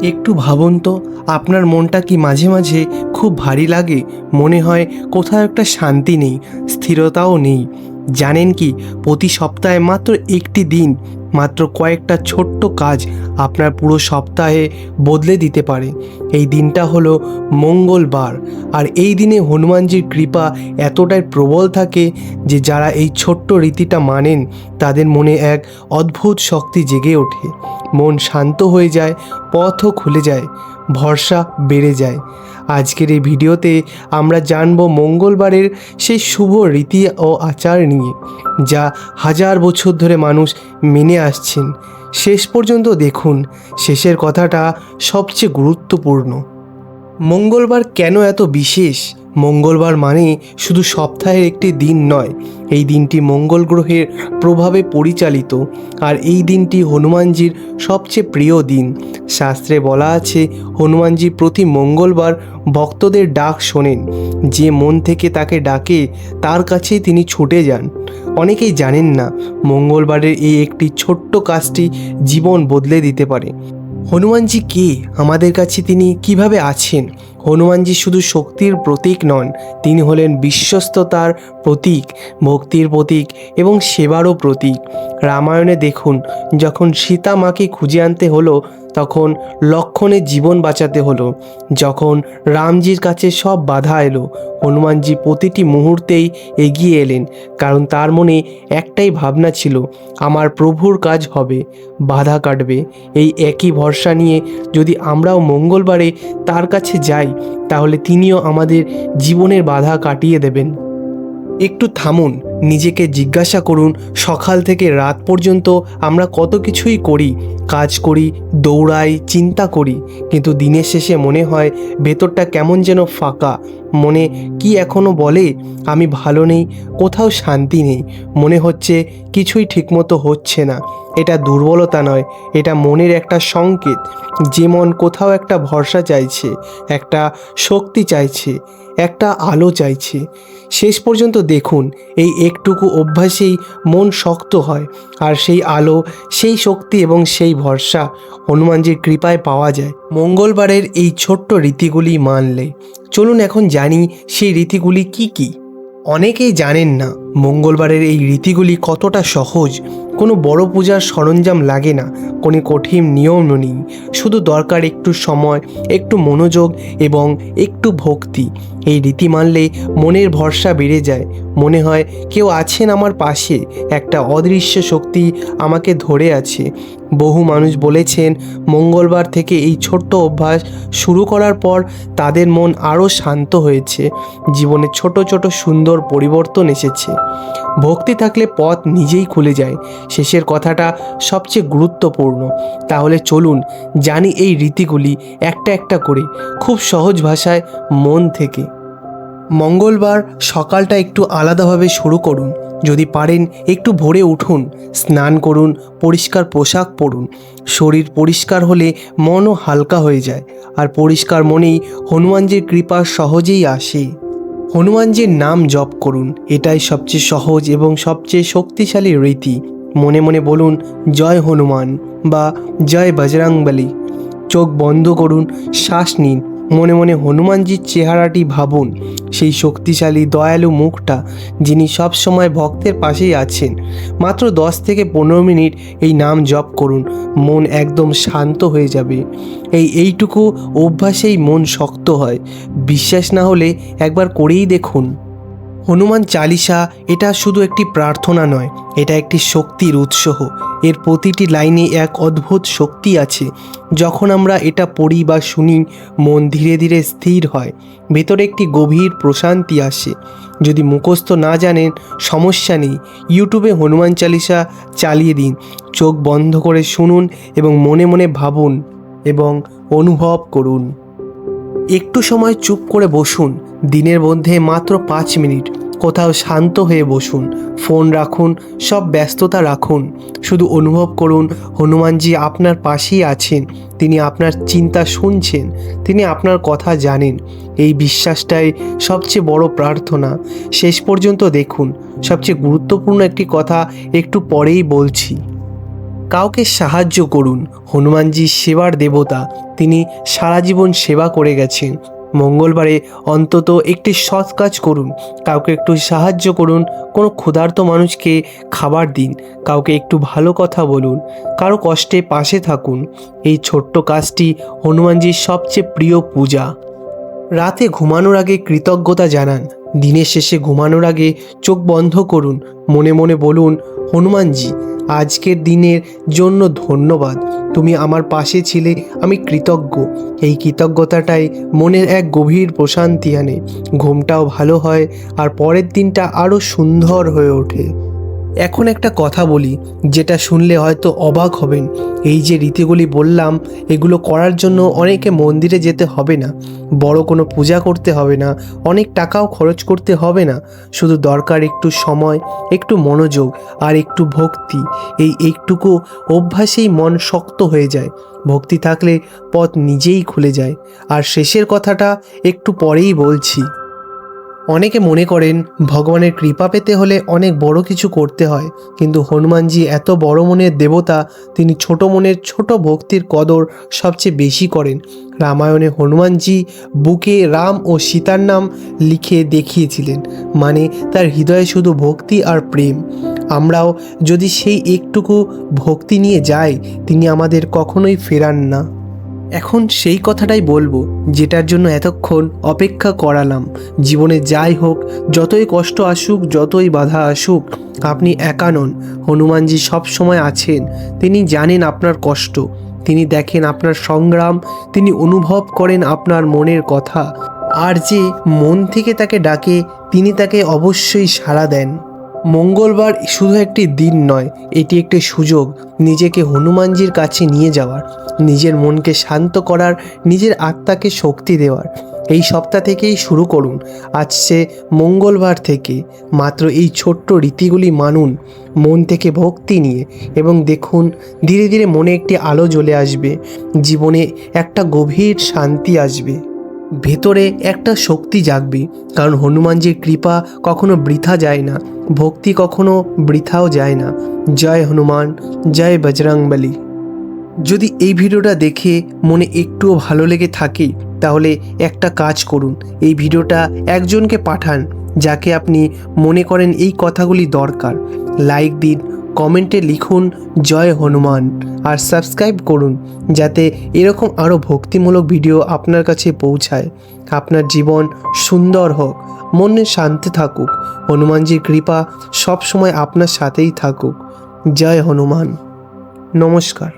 একটু ভাবুন তো, আপনার মনটা কি মাঝে মাঝে খুব ভারী লাগে? মনে হয় কোথাও একটা শান্তি নেই, স্থিরতাও নেই। জানেন কি, প্রতি সপ্তাহে মাত্র একটি দিন, মাত্র কয়েকটা ছোট্ট কাজ আপনার পুরো সপ্তাহে বদলে দিতে পারে। এই দিনটা হলো মঙ্গলবার। আর এই দিনে হনুমানজির কৃপা এতটাই প্রবল থাকে যে যারা এই ছোট্ট রীতিটা মানেন তাদের মনে এক অদ্ভুত শক্তি জেগে ওঠে। মন শান্ত হয়ে যায়, পথও খুলে যায়, ভরসা বেড়ে যায়। আজকের এই ভিডিওতে আমরা জানব মঙ্গলবারের সেই শুভ রীতি ও আচার নিয়ে, যা হাজার বছর ধরে মানুষ মেনে আসছেন। শেষ পর্যন্ত দেখুন, শেষের কথাটা সবচেয়ে গুরুত্বপূর্ণ। মঙ্গলবার কেন এত বিশেষ? মঙ্গলবার মানে শুধু সপ্তাহের একটি দিন নয়, এই দিনটি মঙ্গল গ্রহের প্রভাবে পরিচালিত। আর এই দিনটি হনুমানজির সবচেয়ে প্রিয় দিন। শাস্ত্রে বলা আছে, হনুমানজি প্রতি মঙ্গলবার ভক্তদের ডাক শোনেন। যে মন থেকে তাকে ডাকে তার কাছেই তিনি ছুটে যান। অনেকেই জানেন না, মঙ্গলবারের এই একটি ছোট্ট কাজটি জীবন বদলে দিতে পারে। হনুমানজি কে? আমাদের কাছে তিনি কিভাবে আছেন? হনুমানজি শুধু শক্তির প্রতীক নন, তিনি হলেন বিশ্বস্ততার প্রতীক, ভক্তির প্রতীক এবং সেবারও প্রতীক। রামায়ণে দেখুন, যখন সীতা মাকে খুঁজে আনতে হলো তখন লক্ষ্মণের জীবন বাঁচাতে হলো। যখন রামজির কাছে সব বাধা এলো, হনুমানজি প্রতিটি মুহূর্তেই এগিয়ে এলেন, কারণ তার মনে একটাই ভাবনা ছিল, আমার প্রভুর কাজ হবে, বাধা কাটবে। এই একই ভরসা নিয়ে যদি আমরাও মঙ্গলবারে তার কাছে যাই, তাহলে তিনিও আমাদের জীবনের বাধা কাটিয়ে দেবেন। একটু থামুন, নিজেকে জিজ্ঞাসা করুন, সকাল থেকে রাত পর্যন্ত আমরা কত কিছুই করি, কাজ করি, দৌড়াই, চিন্তা করি, কিন্তু দিনের শেষে মনে হয় ভেতরটা কেমন যেন ফাঁকা। মনে কি এখনও বলে আমি ভালো নেই, কোথাও শান্তি নেই, মনে হচ্ছে কিছুই ঠিকমতো হচ্ছে না। এটা দুর্বলতা নয়, এটা মনের একটা সংকেত। যে মন কোথাও একটা ভরসা চাইছে, একটা শক্তি চাইছে, একটা আলো চাইছে। শেষ পর্যন্ত দেখুন, এই একটুকু অভ্যাসেই মন শক্ত হয়, আর সেই আলো, সেই শক্তি এবং সেই ভরসা হনুমানজির কৃপায় পাওয়া যায় মঙ্গলবারের এই ছোট্ট রীতিগুলি মানলে। চলুন এখন জানি সেই রীতিগুলি কি কি। অনেকেই জানেন না মঙ্গলবারের এই রীতিগুলি কতটা সহজ। কোনো বড় পূজার সরঞ্জাম লাগে না, কোনো কঠিন নিয়ম নেই, শুধু দরকার একটু সময়, একটু মনোযোগ এবং একটু ভক্তি। এই রীতি মানলে মনের ভরসা বেড়ে যায়, মনে হয় কেউ আছেন আমার পাশে, একটা অদৃশ্য শক্তি আমাকে ধরে আছে। বহু মানুষ বলেছেন, মঙ্গলবার থেকে এই ছোট্ট অভ্যাস শুরু করার পর তাদের মন আরও শান্ত হয়েছে, জীবনে ছোট ছোট সুন্দর পরিবর্তন এসেছে। ভক্তি থাকলে পথ নিজেই খুলে যায়। শেষের কথাটা সবচেয়ে গুরুত্বপূর্ণ। তাহলে চলুন জানি এই রীতিগুলি একটা একটা করে, খুব সহজ ভাষায়, মন থেকে। মঙ্গলবার সকালটা একটু আলাদাভাবে শুরু করুন। যদি পারেন একটু ভোরে উঠুন, স্নান করুন, পরিষ্কার পোশাক পরুন। শরীর পরিষ্কার হলে মনও হালকা হয়ে যায়, আর পরিষ্কার মনেই হনুমানজির কৃপা সহজেই আসে। হনুমানজির নাম জপ করুন, এটাই সবচেয়ে সহজ এবং সবচেয়ে শক্তিশালী রীতি। মনে মনে বলুন, জয় হনুমান বা জয় বজরংবলী। চোখ বন্ধ করুন, শ্বাস নিন, মনে মনে হনুমানজির চেহারাটি ভাবুন, সেই শক্তিশালী দয়ালু মুখটা, যিনি সব সময় ভক্তের পাশেই আছেন। মাত্র 10 থেকে 15 মিনিট এই নাম জপ করুন, মন একদম শান্ত হয়ে যাবে। এইটুকু অভ্যাসেই মন শক্ত হয়। বিশ্বাস না হলে একবার করেই দেখুন। হনুমান চালিসা এটা শুধু একটি প্রার্থনা নয়, এটা একটি শক্তির উৎস। এর প্রতিটি লাইনে এক অদ্ভুত শক্তি আছে। যখন আমরা এটা পড়ি বা শুনি, মন ধীরে ধীরে স্থির হয়, ভেতরে একটি গভীর প্রশান্তি আসে। যদি মুখস্থ না জানেন, সমস্যা নেই, ইউটিউবে হনুমান চালিসা চালিয়ে দিন, চোখ বন্ধ করে শুনুন এবং মনে মনে ভাবুন এবং অনুভব করুন। একটু সময় চুপ করে বসুন, দিনের মধ্যে মাত্র 5 মিনিট কোথাও শান্ত হয়ে বসুন, ফোন রাখুন, সব ব্যস্ততা রাখুন, শুধু অনুভব করুন হনুমানজি আপনার পাশেই আছেন, তিনি আপনার চিন্তা শুনছেন, তিনি আপনার কথা জানেন। এই বিশ্বাসটাই সবচেয়ে বড় প্রার্থনা। শেষ পর্যন্ত দেখুন, সবচেয়ে গুরুত্বপূর্ণ একটি কথা একটু পরেই বলছি। কাউকে সাহায্য করুন। হনুমানজি সেবার দেবতা, তিনি সারা জীবন সেবা করে গেছেন। মঙ্গলবারে অন্তত একটি সৎ কাজ করুন, কাউকে একটু সাহায্য করুন, কোনো ক্ষুধার্ত মানুষকে খাবার দিন, কাউকে একটু ভালো কথা বলুন, কারো কষ্টে পাশে থাকুন। এই ছোট্ট কাজটি হনুমানজির সবচেয়ে প্রিয় পূজা। রাতে ঘুমানোর আগে কৃতজ্ঞতা জানান। দিনের শেষে ঘুমানোর আগে চোখ বন্ধ করুন, মনে মনে বলুন, হনুমানজি, আজকের দিনের জন্য ধন্যবাদ, তুমি আমার পাশে ছিলে, আমি কৃতজ্ঞ। এই কৃতজ্ঞতাটাই মনের এক গভীর প্রশান্তি আনে, ঘুমটাও ভালো হয় আর পরের দিনটা আরও সুন্দর হয়ে ওঠে। এখন একটা কথা বলি, যেটা শুনলে হয়তো অবাক হবেন। এই যে রীতিগুলি বললাম, এগুলো করার জন্য অনেকে মন্দিরে যেতে হবে না, বড় কোনো পূজা করতে হবে না, অনেক টাকাও খরচ করতে হবে না। শুধু দরকার একটু সময়, একটু মনোযোগ আর একটু ভক্তি। এই একটুকু অভ্যাসেই মন শক্ত হয়ে যায়। ভক্তি থাকলে পথ নিজেই খুলে যায়। আর শেষের কথাটা একটু পরেই বলছি। অনেকে মনে করেন ভগবানের কৃপা পেতে হলে অনেক বড় কিছু করতে হয়, কিন্তু হনুমানজি এত বড় মনের দেবতা, তিনি ছোট মনের ছোট ভক্তির কদর সবচেয়ে বেশি করেন। রামায়ণে হনুমানজি বুকে রাম ও সীতার নাম লিখে দেখিয়েছিলেন, মানে তার হৃদয়ে শুধু ভক্তি আর প্রেম। আমরাও যদি সেই একটুকু ভক্তি নিয়ে যাই, তিনি আমাদের কখনোই ফেরান না। এখন সেই কথাটাই বলবো যেটার জন্য এতক্ষণ অপেক্ষা করালাম। জীবনে যাই হোক, যতই কষ্ট আসুক, যতই বাধা আসুক, আপনি একা নন। হনুমানজি সব সময় আছেন। তিনি জানেন আপনার কষ্ট, তিনি দেখেন আপনার সংগ্রাম, তিনি অনুভব করেন আপনার মনের কথা। আর যে মন থেকে তাকে ডাকে, তিনি তাকে অবশ্যই সাড়া দেন। মঙ্গলবার শুধু একটি দিন নয়, এটি একটি সুযোগ নিজেকে হনুমানজির কাছে নিয়ে যাওয়ার, নিজের মনকে শান্ত করার, নিজের আত্মাকে শক্তি দেওয়ার। এই সপ্তাহ থেকেই শুরু করুন, আসছে মঙ্গলবার থেকে। মাত্র এই ছোট্ট রীতিগুলি মানুন, মন থেকে ভক্তি নিয়ে, এবং দেখুন ধীরে ধীরে মনে একটি আলো জ্বলে আসবে, জীবনে একটা গভীর শান্তি আসবে, ভেতরে একটা শক্তি জাগবে। কারণ হনুমানজির কৃপা কখনো বৃথা যায় না, ভক্তি কখনো বৃথাও যায় না। জয় হনুমান, জয় বজরংবলী। যদি এই ভিডিওটা দেখে মনে একটুও ভালো লেগে থাকে, তাহলে একটা কাজ করুন, এই ভিডিওটা একজনকে পাঠান যাকে আপনি মনে করেন এই কথাগুলি দরকার। লাইক দিন, কমেন্টে লিখুন জয় হনুমান, আর সাবস্ক্রাইব করুন যাতে এরকম আরও ভক্তিমূলক ভিডিও আপনার কাছে পৌঁছায়। আপনার জীবন সুন্দর হোক, মনে শান্তি থাকুক, হনুমানজির কৃপা সব সময় আপনার সাথেই থাকুক। জয় হনুমান। নমস্কার।